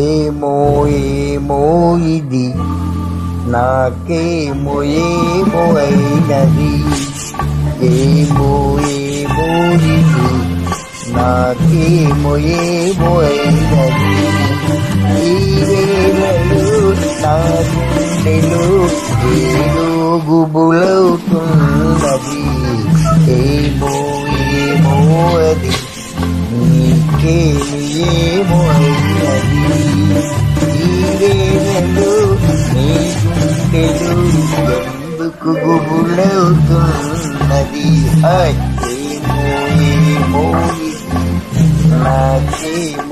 ఏమో ఏమో ఇది నాకేమో ఏమో అయినది, ఏమో ఏమో ఇది నాకేమో ఏమో అయినది. ఈ వేళలో నా గుండెలో ఏదో గుబులవుతున్నది, ఏమో ఏమో అది నీకేమి ఏమో అయినది. ఈ వేళలో నీ గుండెలో ఎందుకు గుబులవుతున్నది, ఏమో ఏమో నాకేమో